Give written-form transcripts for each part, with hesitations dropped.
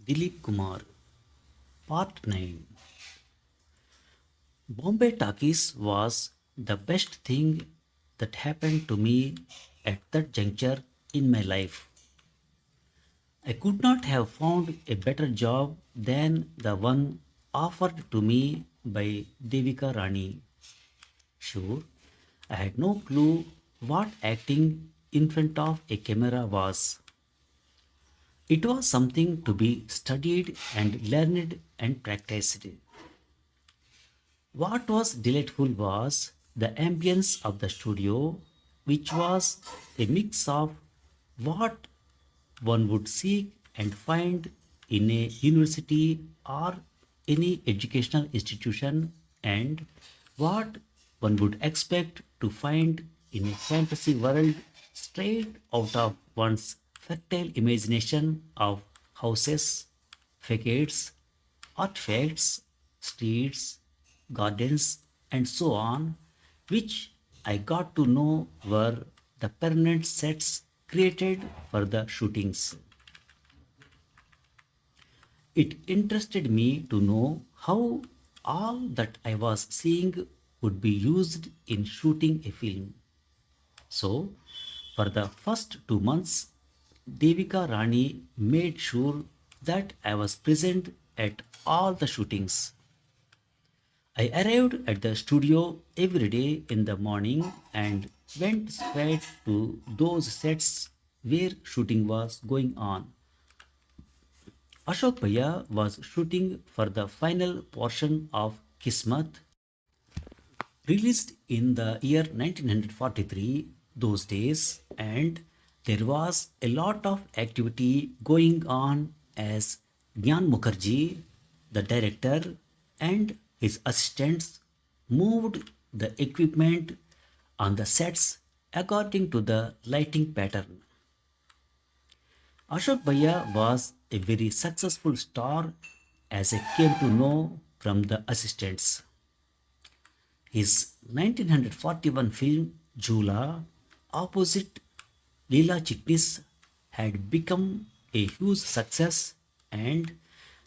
Dilip Kumar, Part 9. Bombay Talkies was the best thing that happened to me at that juncture in my life. I could not have found a better job than the one offered to me by Devika Rani. Sure, I had no clue what acting in front of a camera was. It was something to be studied and learned and practiced. What was delightful was the ambience of the studio, which was a mix of what one would seek and find in a university or any educational institution and what one would expect to find in a fantasy world straight out of one's fertile imagination of houses, facades, artifacts, streets, gardens, and so on, which I got to know were the permanent sets created for the shootings. It interested me to know how all that I was seeing would be used in shooting a film. So, for the first 2 months, Devika Rani made sure that I was present at all the shootings. I arrived at the studio every day in the morning and went straight to those sets where shooting was going on. Ashok Bhaiya was shooting for the final portion of Kismat, released in the year 1943, those days, and there was a lot of activity going on as Gyan Mukherjee, the director, and his assistants moved the equipment on the sets according to the lighting pattern. Ashok Bhaiya was a very successful star as I came to know from the assistants. His 1941 film Jula, opposite Leela Chitnis, had become a huge success, and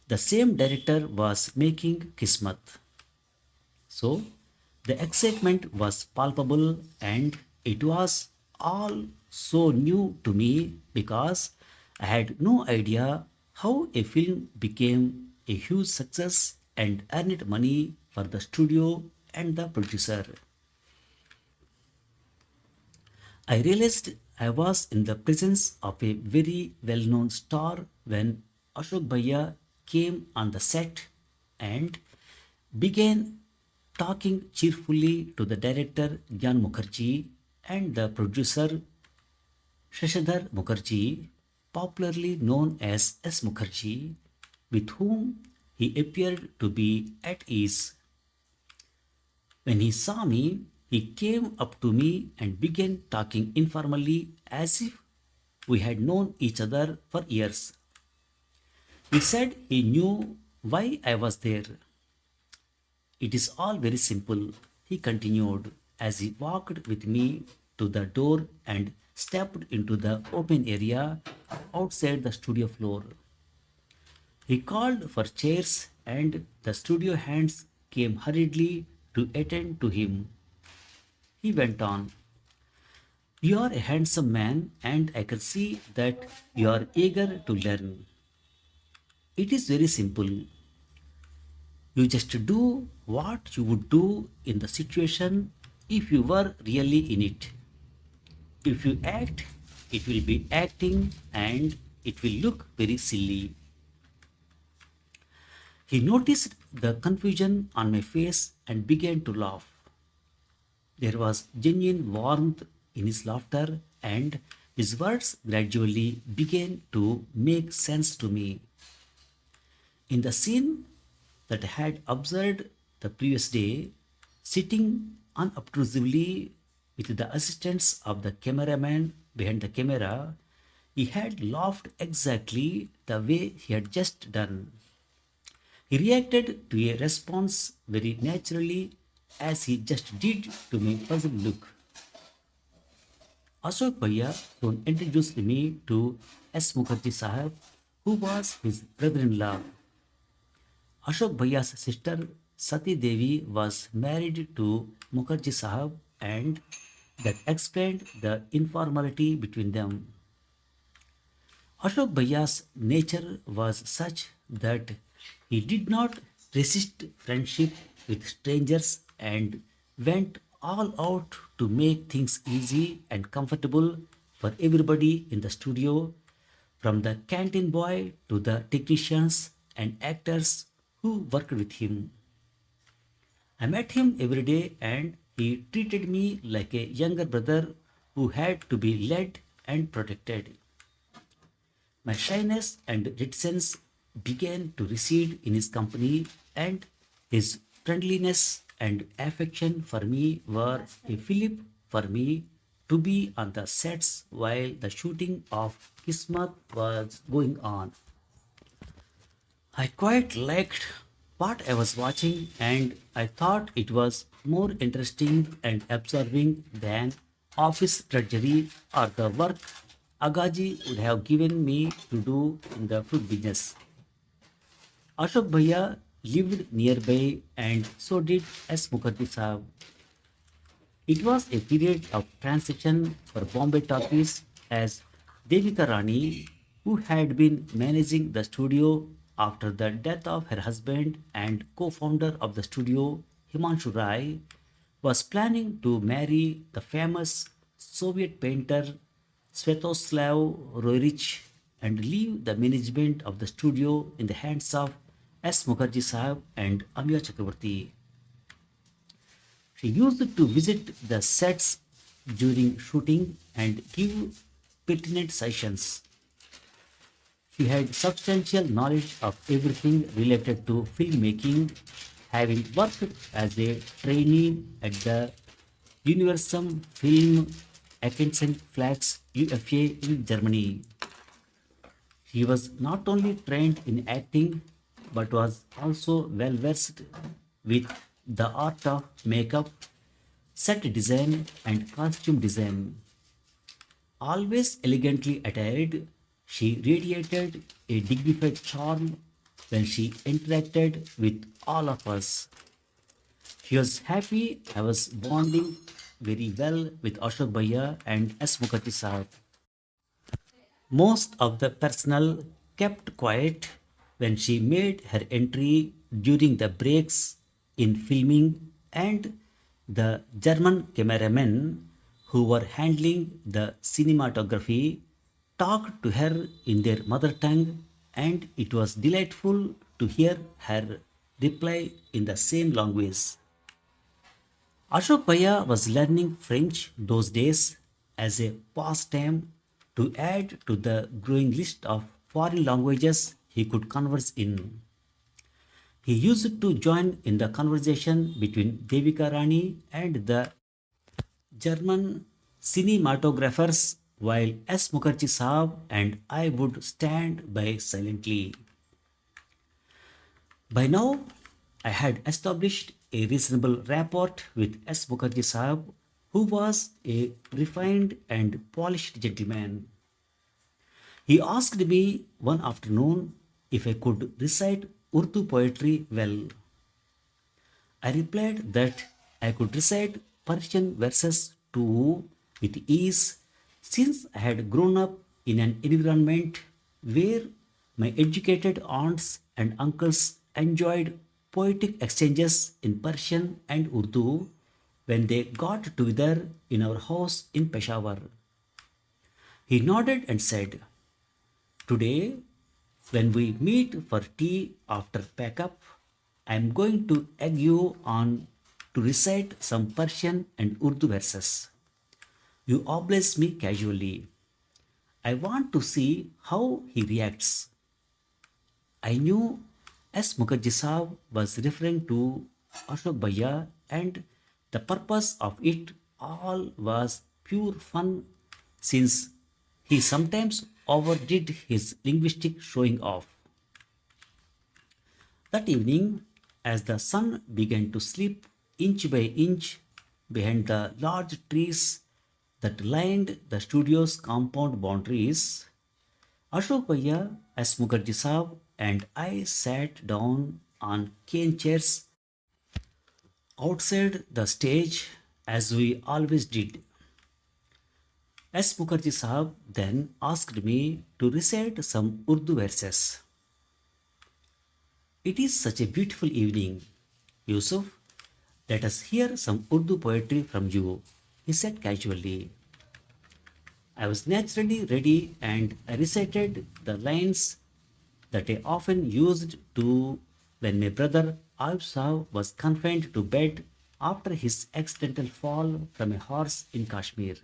the same director was making Kismat. So the excitement was palpable and it was all so new to me because I had no idea how a film became a huge success and earned money for the studio and the producer. I realized I was in the presence of a very well known star when Ashok Bhaiya came on the set and began talking cheerfully to the director Gyan Mukherjee and the producer Shashidhar Mukherjee, popularly known as S. Mukherjee, with whom he appeared to be at ease. When he saw me, he came up to me and began talking informally as if we had known each other for years. He said he knew why I was there. It is all very simple, he continued as he walked with me to the door and stepped into the open area outside the studio floor. He called for chairs and the studio hands came hurriedly to attend to him. He went on, "You are a handsome man and I can see that you are eager to learn. It is very simple. You just do what you would do in the situation if you were really in it. If you act, it will be acting and it will look very silly." He noticed the confusion on my face and began to laugh. There was genuine warmth in his laughter, and his words gradually began to make sense to me. In the scene that I had observed the previous day, sitting unobtrusively with the assistance of the cameraman behind the camera, he had laughed exactly the way he had just done. He reacted to a response very naturally as he just did to my puzzled look. Ashok Bhaiya soon introduced me to S. Mukherjee Sahab, who was his brother-in-law. Ashok Bhaiya's sister Sati Devi was married to Mukherjee Sahab, and that explained the informality between them. Ashok Bhaiya's nature was such that he did not resist friendship with strangers and went all out to make things easy and comfortable for everybody in the studio, from the canteen boy to the technicians and actors who worked with him. I met him every day and he treated me like a younger brother who had to be led and protected. My shyness and reticence began to recede in his company, and his friendliness and affection for me were a fillip for me to be on the sets while the shooting of Kismat was going on. I quite liked what I was watching, and I thought it was more interesting and absorbing than office drudgery or the work Agaji would have given me to do in the food business. Ashok Bhaiya lived nearby, and so did S. Mukherjee Sahab. It was a period of transition for Bombay Talkies, as Devika Rani, who had been managing the studio after the death of her husband and co-founder of the studio, Himanshu Rai, was planning to marry the famous Soviet painter Svetoslav Roerich and leave the management of the studio in the hands of S. Mukherjee Sahab and Amiya Chakravarti. She used to visit the sets during shooting and give pertinent sessions. She had substantial knowledge of everything related to filmmaking, having worked as a trainee at the Universum Film Flags UFA in Germany. He was not only trained in acting but was also well versed with the art of makeup, set design, and costume design. Always elegantly attired, she radiated a dignified charm when she interacted with all of us. She was happy I was bonding very well with Ashok Bhaiya and S. Mukherjee Sahab. Most of the personnel kept quiet when she made her entry during the breaks in filming, and the German cameramen who were handling the cinematography talked to her in their mother tongue, and it was delightful to hear her reply in the same language. Ashok Bhaiya was learning French those days as a pastime to add to the growing list of foreign languages he could converse in. He used to join in the conversation between Devika Rani and the German cinematographers while S. Mukherjee Saab and I would stand by silently. By now, I had established a reasonable rapport with S. Mukherjee Sahab, who was a refined and polished gentleman. He asked me one afternoon if I could recite Urdu poetry well. I replied that I could recite Persian verses too with ease, since I had grown up in an environment where my educated aunts and uncles enjoyed poetic exchanges in Persian and Urdu when they got together in our house in Peshawar. He nodded and said, "Today, when we meet for tea after pack up, I am going to egg you on to recite some Persian and Urdu verses. You oblige me casually. I want to see how he reacts." I knew S. Mukherjee Saab was referring to Ashok Bhaiya, and the purpose of it all was pure fun, since he sometimes overdid his linguistic showing off. That evening, as the sun began to slip inch by inch behind the large trees that lined the studio's compound boundaries, Ashok Bhaiya, S. Mukherjee Saab, and I sat down on cane chairs outside the stage as we always did. S. Mukherjee Sahab then asked me to recite some Urdu verses. It is such a beautiful evening, Yusuf. Let us hear some Urdu poetry from you, he said casually. I was naturally ready and I recited the lines that I often used to when my brother Ayub Sahab was confined to bed after his accidental fall from a horse in Kashmir.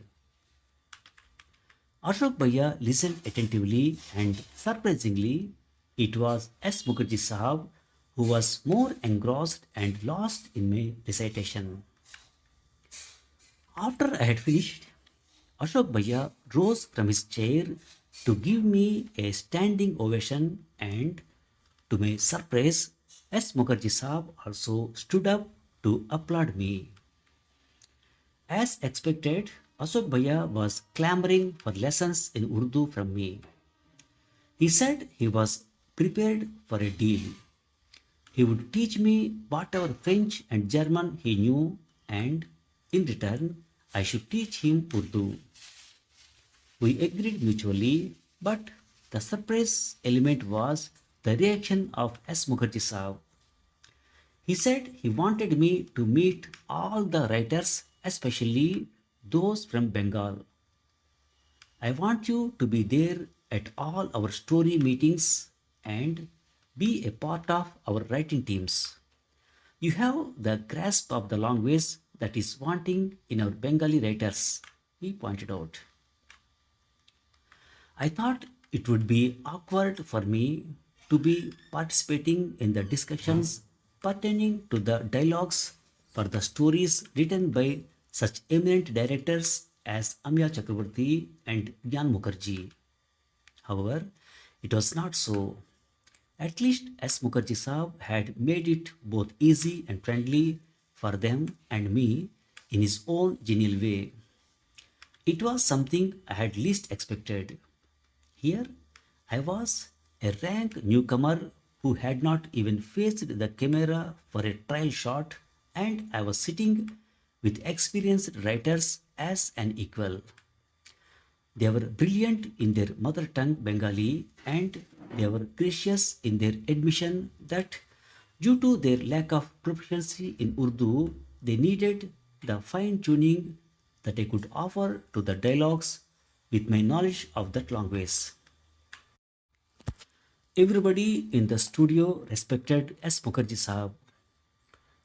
Ashok Bhaiya listened attentively and surprisingly, it was S. Mukherjee Sahab who was more engrossed and lost in my recitation. After I had finished, Ashok Bhaiya rose from his chair to give me a standing ovation and, to my surprise, S. Mukherjee Sahab also stood up to applaud me. As expected, Ashok Bhaiya was clamoring for lessons in Urdu from me. He said he was prepared for a deal. He would teach me whatever French and German he knew, and in return, I should teach him Urdu. We agreed mutually, but the surprise element was the reaction of S. Mukherjee Saab. He said he wanted me to meet all the writers, especially those from Bengal. I want you to be there at all our story meetings and be a part of our writing teams. You have the grasp of the language that is wanting in our Bengali writers, he pointed out. I thought it would be awkward for me to be participating in the discussions pertaining to the dialogues for the stories written by such eminent directors as Amya Chakraborty and Gyan Mukherjee. However, it was not so. At least S. Mukherjee Saab had made it both easy and friendly for them and me in his own genial way. It was something I had least expected. Here I was, a rank newcomer who had not even faced the camera for a trial shot, and I was sitting with experienced writers as an equal. They were brilliant in their mother tongue Bengali and they were gracious in their admission that due to their lack of proficiency in Urdu, they needed the fine tuning that I could offer to the dialogues with my knowledge of that language. Everybody in the studio respected S. Mukherjee Sahab.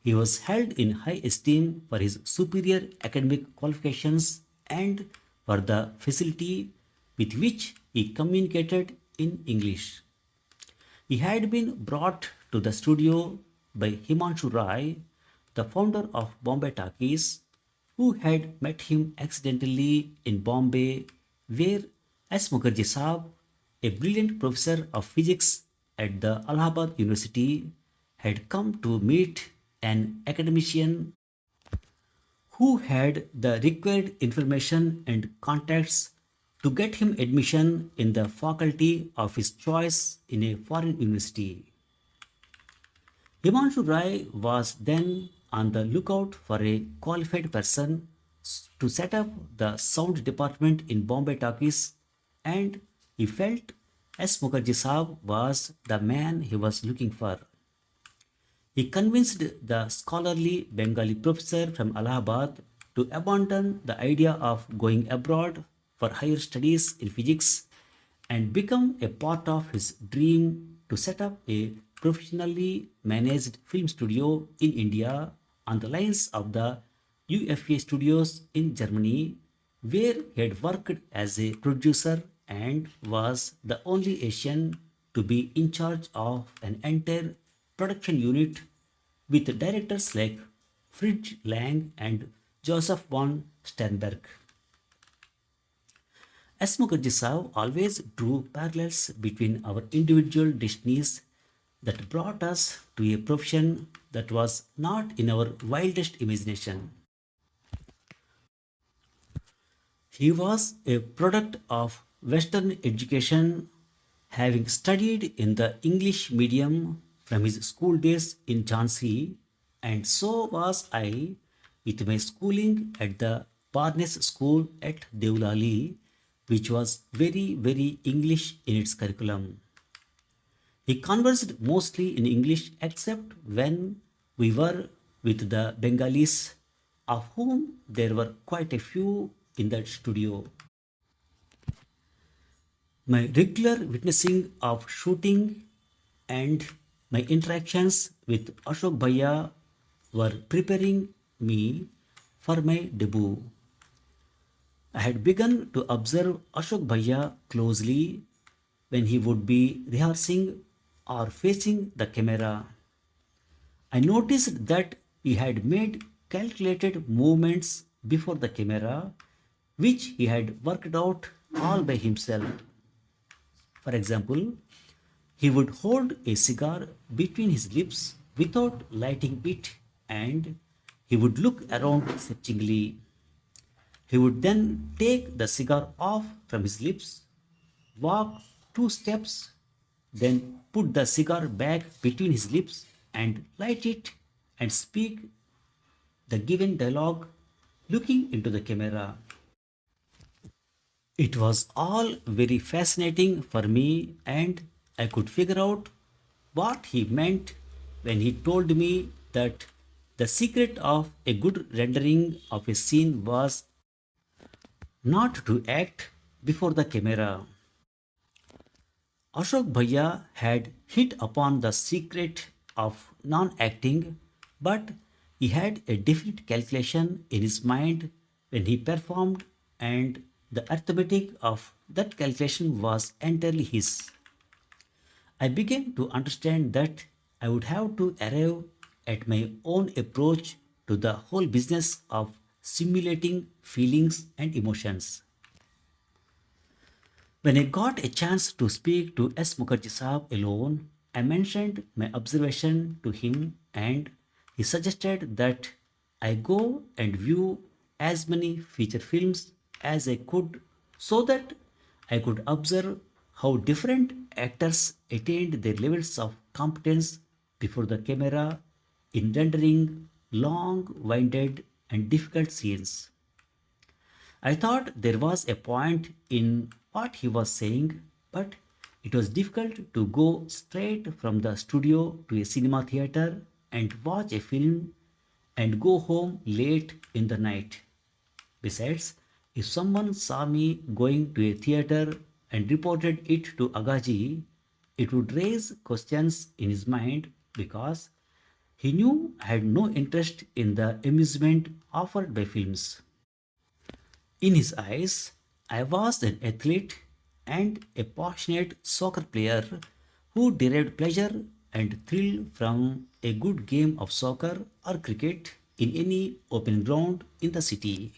He was held in high esteem for his superior academic qualifications and for the facility with which he communicated in English. He had been brought to the studio by Himanshu Rai, the founder of Bombay Talkies, who had met him accidentally in Bombay, where S. Mukherjee Saab, a brilliant professor of physics at the Allahabad University, had come to meet an academician who had the required information and contacts to get him admission in the faculty of his choice in a foreign university. Himanshu Rai was then on the lookout for a qualified person to set up the sound department in Bombay Talkies, and he felt S. Mukherjee Saab was the man he was looking for. He convinced the scholarly Bengali professor from Allahabad to abandon the idea of going abroad for higher studies in physics and become a part of his dream to set up a professionally managed film studio in India on the lines of the UFA studios in Germany, where he had worked as a producer and was the only Asian to be in charge of an entire production unit with directors like Fritz Lang and Joseph von Sternberg. S. Mukherjee Saab always drew parallels between our individual destinies that brought us to a profession that was not in our wildest imagination. He was a product of Western education Having studied in the English medium from his school days in Jhansi, and so was I with my schooling at the Barnes School at Deulali, which was very English in its curriculum. He conversed mostly in English except when we were with the Bengalis, of whom there were quite a few in that studio. My regular witnessing of shooting and my interactions with Ashok Bhaiya were preparing me for my debut. I had begun to observe Ashok Bhaiya closely when he would be rehearsing or facing the camera. I noticed that he had made calculated movements before the camera, which he had worked out all by himself. For example, he would hold a cigar between his lips without lighting it, and he would look around searchingly. He would then take the cigar off from his lips, walk 2 steps, then put the cigar back between his lips and light it and speak the given dialogue looking into the camera. It was all very fascinating for me, and I could figure out what he meant when he told me that the secret of a good rendering of a scene was not to act before the camera. Ashok Bhaiya had hit upon the secret of non acting, but he had a definite calculation in his mind when he performed, and the arithmetic of that calculation was entirely his. I began to understand that I would have to arrive at my own approach to the whole business of simulating feelings and emotions. When I got a chance to speak to S. Mukherjee Saab alone, I mentioned my observation to him, and he suggested that I go and view as many feature films as I could so that I could observe how different actors attained their levels of competence before the camera in rendering long, winded, and difficult scenes. I thought there was a point in what he was saying, but it was difficult to go straight from the studio to a cinema theater and watch a film and go home late in the night. Besides, if someone saw me going to a theater and reported it to Agaji, it would raise questions in his mind because he knew I had no interest in the amusement offered by films. In his eyes, I was an athlete and a passionate soccer player who derived pleasure and thrill from a good game of soccer or cricket in any open ground in the city.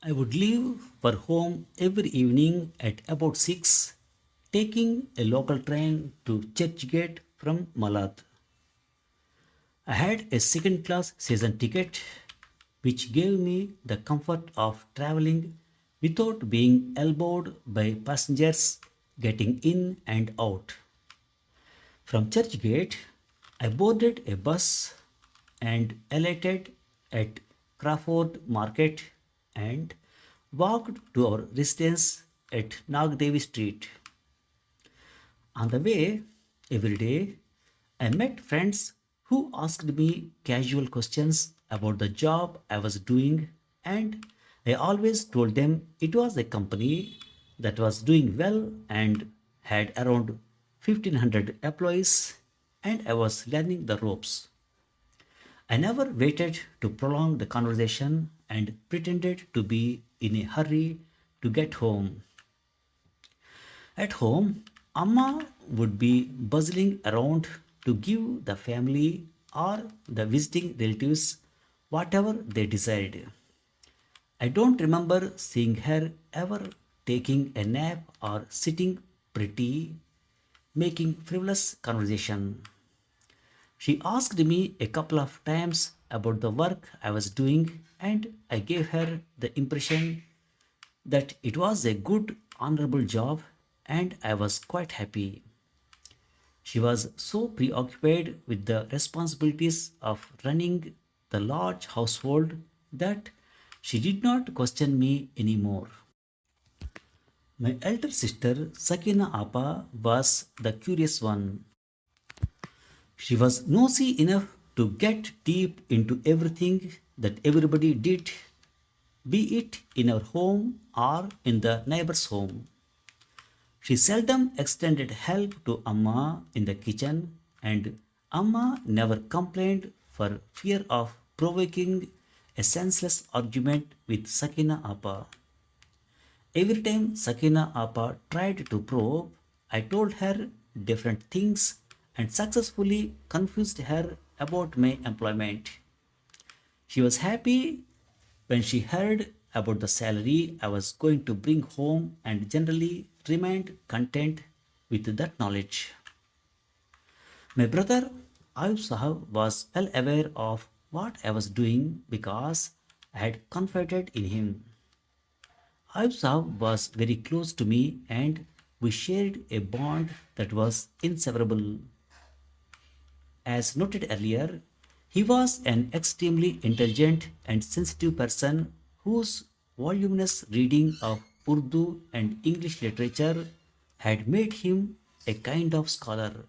I would leave for home every evening at about 6, taking a local train to Churchgate from Malath. I had a second class season ticket, which gave me the comfort of traveling without being elbowed by passengers getting in and out. From Churchgate, I boarded a bus and alighted at Crawford Market and walked to our residence at Nagdevi Street. On the way, every day, I met friends who asked me casual questions about the job I was doing, and I always told them it was a company that was doing well and had around 1500 employees, and I was learning the ropes. I never waited to prolong the conversation and pretended to be in a hurry to get home. At home, Amma would be bustling around to give the family or the visiting relatives whatever they desired. I don't remember seeing her ever taking a nap or sitting pretty, making frivolous conversation. She asked me a couple of times about the work I was doing, and I gave her the impression that it was a good honorable job, and I was quite happy. She was so preoccupied with the responsibilities of running the large household that she did not question me anymore. My elder sister, Sakina Appa, was the curious one. She was nosy enough to get deep into everything that everybody did, be it in our home or in the neighbor's home. She seldom extended help to Amma in the kitchen, and Amma never complained for fear of provoking a senseless argument with Sakina Appa. Every time Sakina Appa tried to probe, I told her different things and successfully confused her about my employment. She was happy when she heard about the salary I was going to bring home and generally remained content with that knowledge. My brother Ayub Sahab was well aware of what I was doing because I had confided in him. Ayub Sahab was very close to me and we shared a bond that was inseparable. As noted earlier, he was an extremely intelligent and sensitive person whose voluminous reading of Urdu and English literature had made him a kind of scholar.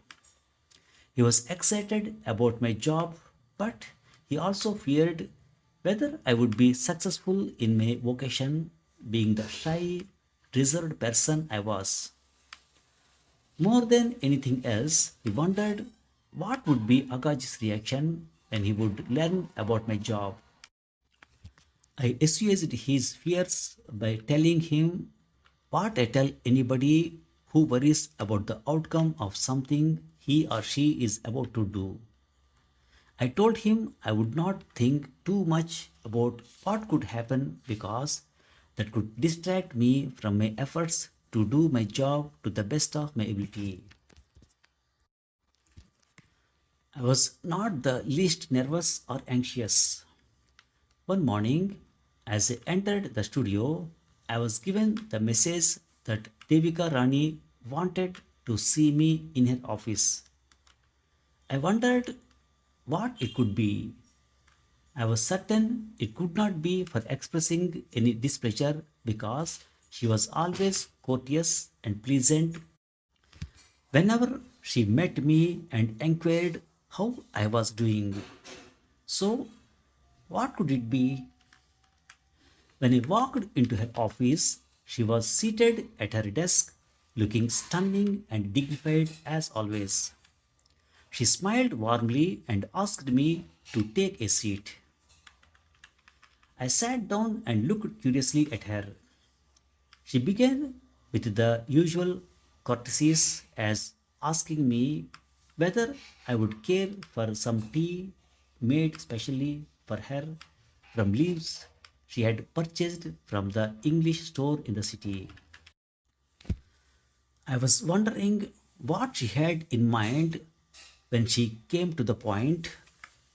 He was excited about my job, but he also feared whether I would be successful in my vocation, being the shy, reserved person I was. More than anything else, he wondered what would be Akaji's reaction when he would learn about my job. I assuaged his fears by telling him what I tell anybody who worries about the outcome of something he or she is about to do. I told him I would not think too much about what could happen because that could distract me from my efforts to do my job to the best of my ability. I was not the least nervous or anxious. One morning, as I entered the studio, I was given the message that Devika Rani wanted to see me in her office. I wondered what it could be. I was certain it could not be for expressing any displeasure because she was always courteous and pleasant whenever she met me and inquired how I was doing. So, what could it be? When I walked into her office, she was seated at her desk, looking stunning and dignified as always. She smiled warmly and asked me to take a seat. I sat down and looked curiously at her. She began with the usual courtesies as asking me whether I would care for some tea made specially for her from leaves she had purchased from the English store in the city. I was wondering what she had in mind when she came to the point,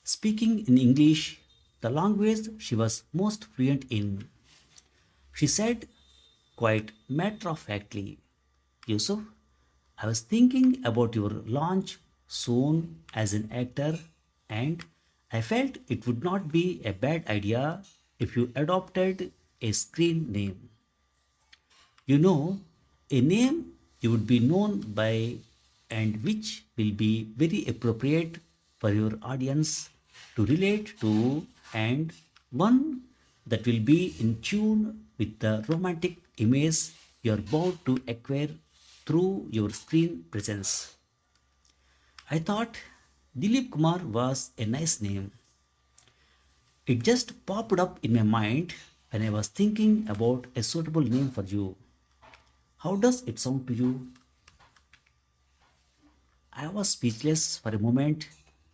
speaking in English, the language she was most fluent in. She said quite matter of factly, Yusuf, I was thinking about your launch soon as an actor, and I felt it would not be a bad idea if you adopted a screen name. You know, a name you would be known by and which will be very appropriate for your audience to relate to, and one that will be in tune with the romantic image you are bound to acquire through your screen presence. I thought Dilip Kumar was a nice name. It just popped up in my mind when I was thinking about a suitable name for you. How does it sound to you? I was speechless for a moment,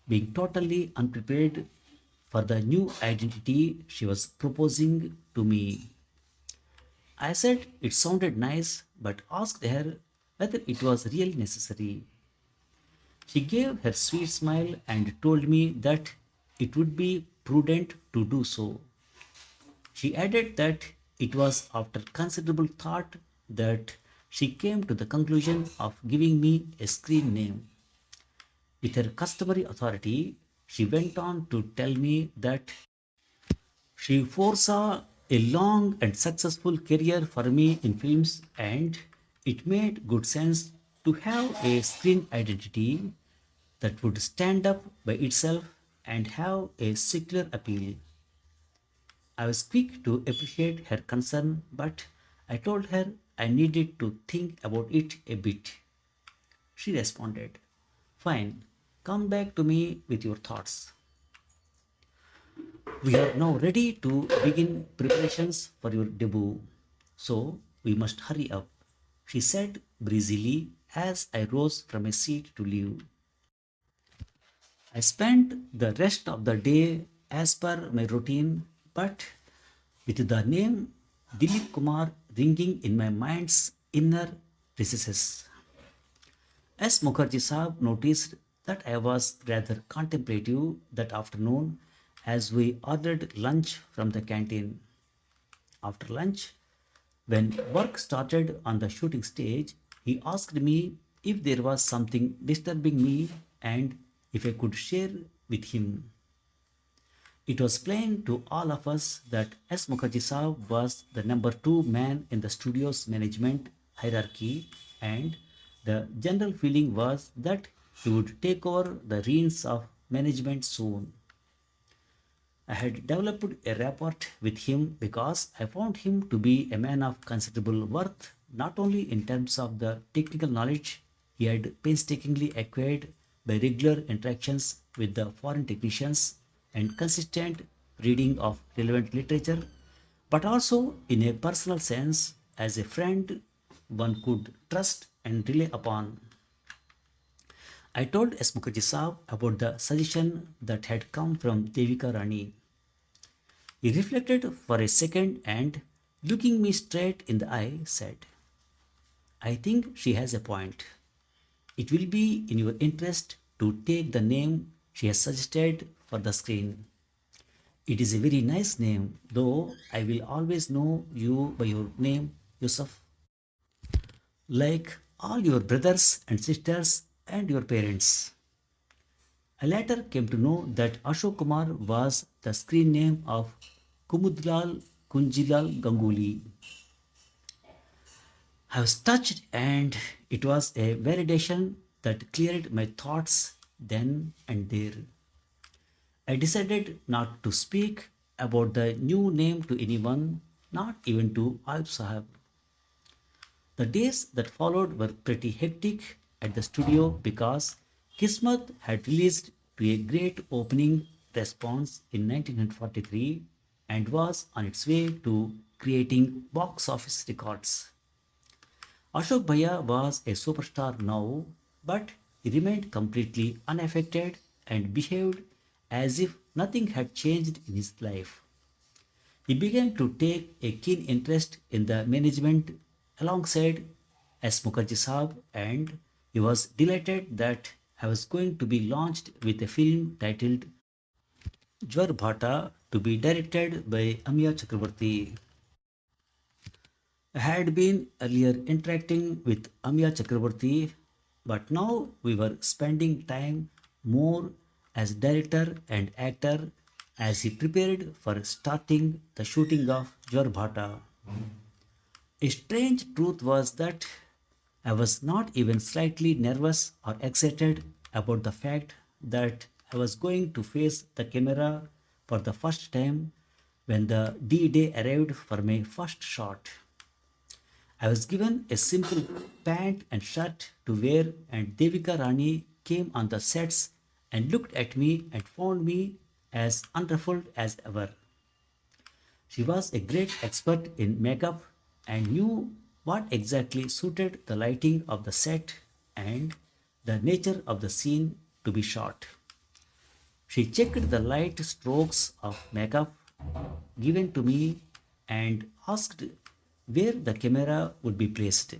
being totally unprepared for the new identity she was proposing to me. I said it sounded nice, but asked her whether it was really necessary. She gave her sweet smile and told me that it would be prudent to do so. She added that it was after considerable thought that she came to the conclusion of giving me a screen name. With her customary authority, she went on to tell me that she foresaw a long and successful career for me in films, and it made good sense to have a screen identity that would stand up by itself and have a secular appeal. I was quick to appreciate her concern, but I told her I needed to think about it a bit. She responded, "Fine, come back to me with your thoughts. We are now ready to begin preparations for your debut, so we must hurry up," she said breezily as I rose from a seat to leave. I spent the rest of the day as per my routine, but with the name Dilip Kumar ringing in my mind's inner recesses. As Mukherjee Saab noticed that I was rather contemplative that afternoon as we ordered lunch from the canteen. After lunch, when work started on the shooting stage, he asked me if there was something disturbing me and if I could share with him. It was plain to all of us that S. Mukherjee Saab was the number two man in the studio's management hierarchy, and the general feeling was that he would take over the reins of management soon. I had developed a rapport with him because I found him to be a man of considerable worth, not only in terms of the technical knowledge he had painstakingly acquired by regular interactions with the foreign technicians and consistent reading of relevant literature, but also in a personal sense as a friend one could trust and rely upon. I told S. Mukherjee Saab about the suggestion that had come from Devika Rani. He reflected for a second and, looking me straight in the eye, said, "I think she has a point. It will be in your interest to take the name she has suggested for the screen. It is a very nice name, though I will always know you by your name, Yusuf, like all your brothers and sisters and your parents." I later came to know that Ashok Kumar was the screen name of Kumudlal Kunjilal Ganguly. I was touched, and it was a validation that cleared my thoughts then and there. I decided not to speak about the new name to anyone, not even to Ayub Sahab. The days that followed were pretty hectic at the studio because Kismet had released to a great opening response in 1943 and was on its way to creating box office records. Ashok Bhaiya was a superstar now, but he remained completely unaffected and behaved as if nothing had changed in his life. He began to take a keen interest in the management alongside S. Mukherjee Saab, and he was delighted that I was going to be launched with a film titled Jwar Bhata to be directed by Amiya Chakrabarti. I had been earlier interacting with Amiya Chakrabarti, but now we were spending time more as director and actor as he prepared for starting the shooting of Jwar Bhata. A strange truth was that I was not even slightly nervous or excited about the fact that I was going to face the camera for the first time when the D day arrived for my first shot. I was given a simple pant and shirt to wear, and Devika Rani came on the sets and looked at me and found me as unruffled as ever. She was a great expert in makeup and knew what exactly suited the lighting of the set and the nature of the scene to be shot. She checked the light strokes of makeup given to me and asked where the camera would be placed.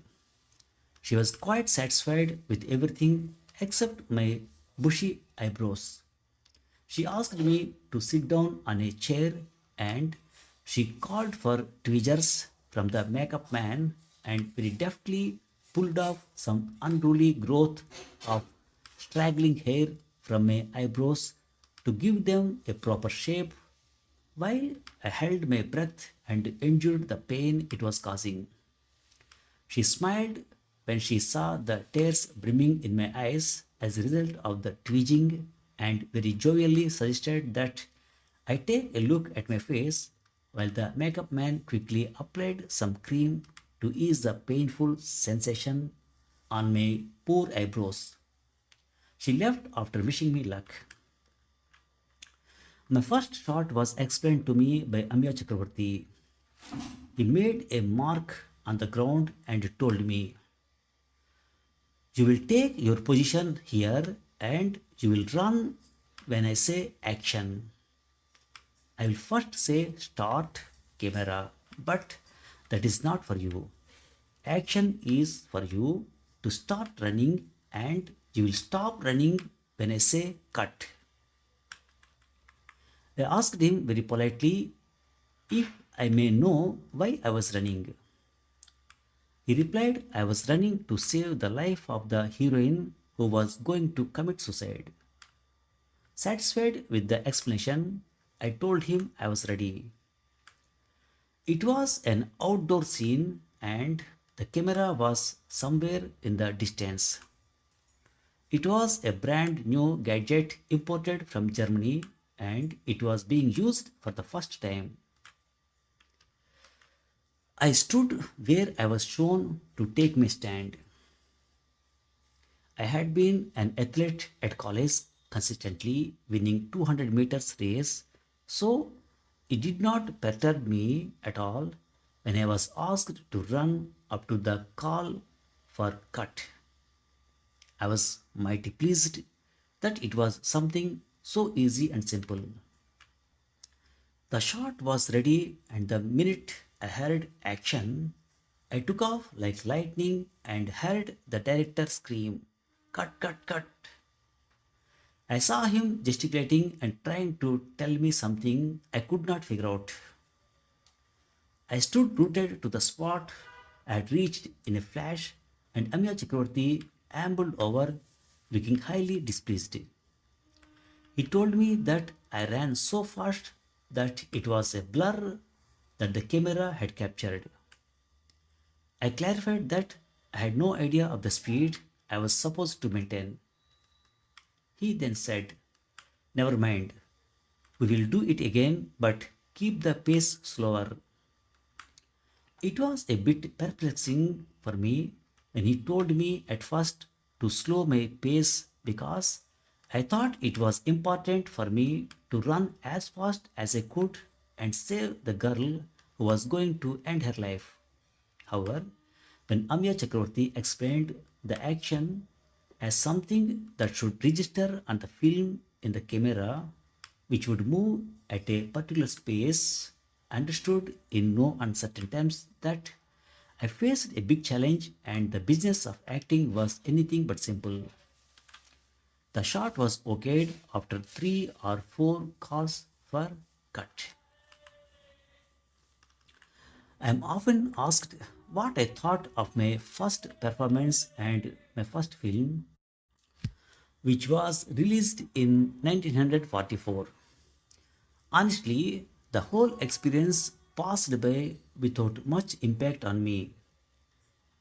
She was quite satisfied with everything except my bushy eyebrows. She asked me to sit down on a chair and she called for tweezers from the makeup man and very deftly pulled off some unruly growth of straggling hair from my eyebrows to give them a proper shape while I held my breath and endured the pain it was causing. She smiled when she saw the tears brimming in my eyes as a result of the twitching and very jovially suggested that I take a look at my face while the makeup man quickly applied some cream to ease the painful sensation on my poor eyebrows. She left after wishing me luck. My first shot was explained to me by Amya Chakravarti. He made a mark on the ground and told me, "You will take your position here and you will run when I say action." I will first say start camera, but that is not for you. Action is for you to start running and you will stop running when I say cut. I asked him very politely if I may know why I was running. He replied I was running to save the life of the heroine who was going to commit suicide. Satisfied with the explanation, I told him I was ready. It was an outdoor scene and the camera was somewhere in the distance. It was a brand new gadget imported from Germany and it was being used for the first time. I stood where I was shown to take my stand. I had been an athlete at college, consistently winning 200 meters race, so it did not perturb me at all when I was asked to run up to the call for cut. I was mighty pleased that it was something so easy and simple. The shot was ready, and the minute I heard action, I took off like lightning and heard the director scream, "Cut, cut, cut." I saw him gesticulating and trying to tell me something I could not figure out. I stood rooted to the spot I had reached in a flash, and Amya Chakravarti ambled over, looking highly displeased. He told me that I ran so fast that it was a blur that the camera had captured. I clarified that I had no idea of the speed I was supposed to maintain. He then said, "Never mind, we will do it again, but keep the pace slower." It was a bit perplexing for me when he told me at first to slow my pace because I thought it was important for me to run as fast as I could and save the girl who was going to end her life. However, when Amya Chakravarti explained the action as something that should register on the film in the camera, which would move at a particular pace, I understood in no uncertain terms that I faced a big challenge and the business of acting was anything but simple. The shot was okayed after 3 or 4 calls for cut. I am often asked what I thought of my first performance and my first film, which was released in 1944. Honestly, the whole experience passed by without much impact on me.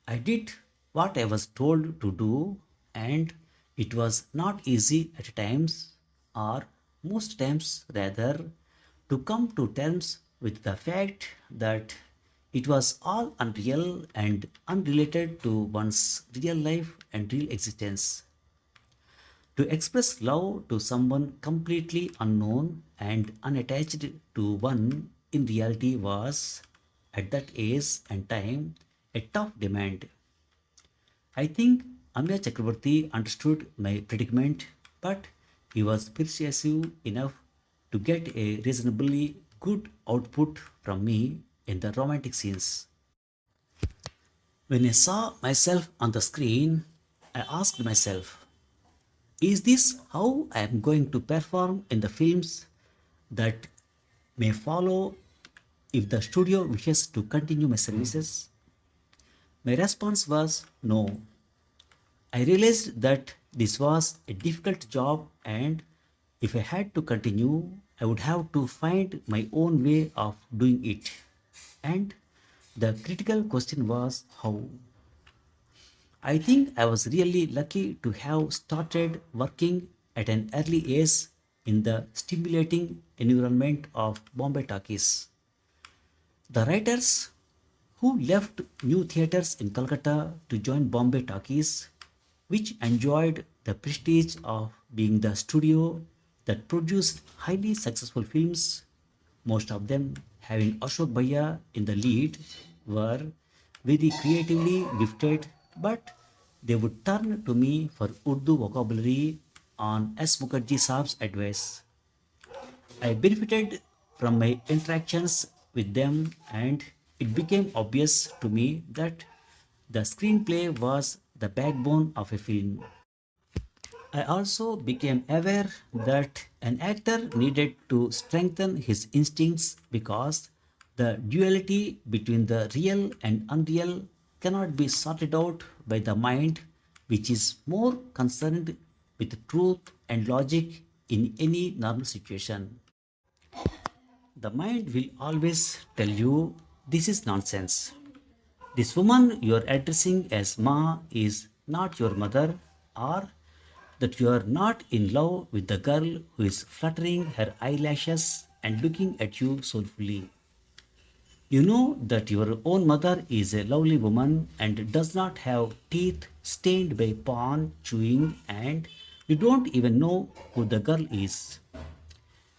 I did what I was told to do, and it was not easy at times, or most times rather, to come to terms with the fact that it was all unreal and unrelated to one's real life and real existence. To express love to someone completely unknown and unattached to one in reality was, at that age and time, a tough demand. I think Amya Chakrabarti understood my predicament, but he was persuasive enough to get a reasonably good output from me in the romantic scenes. When I saw myself on the screen, I asked myself, is this how I am going to perform in the films that may follow if the studio wishes to continue my services? My response was no. I realized that this was a difficult job, and if I had to continue, I would have to find my own way of doing it. And the critical question was how. I think I was really lucky to have started working at an early age in the stimulating environment of Bombay talkies. The writers who left new theatres in Calcutta to join Bombay talkies, which enjoyed the prestige of being the studio that produced highly successful films, most of them having Ashok Bhaiya in the lead, were very creatively gifted, but they would turn to me for Urdu vocabulary on S. Mukherjee Saab's advice. I benefited from my interactions with them, and it became obvious to me that the screenplay was the backbone of a film. I also became aware that an actor needed to strengthen his instincts because the duality between the real and unreal cannot be sorted out by the mind, which is more concerned with truth and logic in any normal situation. The mind will always tell you this is nonsense. This woman you are addressing as Ma is not your mother, or that you are not in love with the girl who is fluttering her eyelashes and looking at you soulfully. You know that your own mother is a lovely woman and does not have teeth stained by pawn chewing, and you don't even know who the girl is.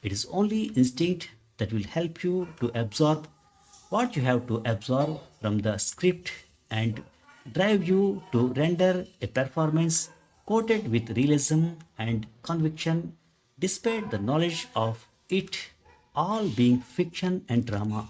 It is only instinct that will help you to absorb what you have to absorb from the script and drive you to render a performance coated with realism and conviction despite the knowledge of it all being fiction and drama.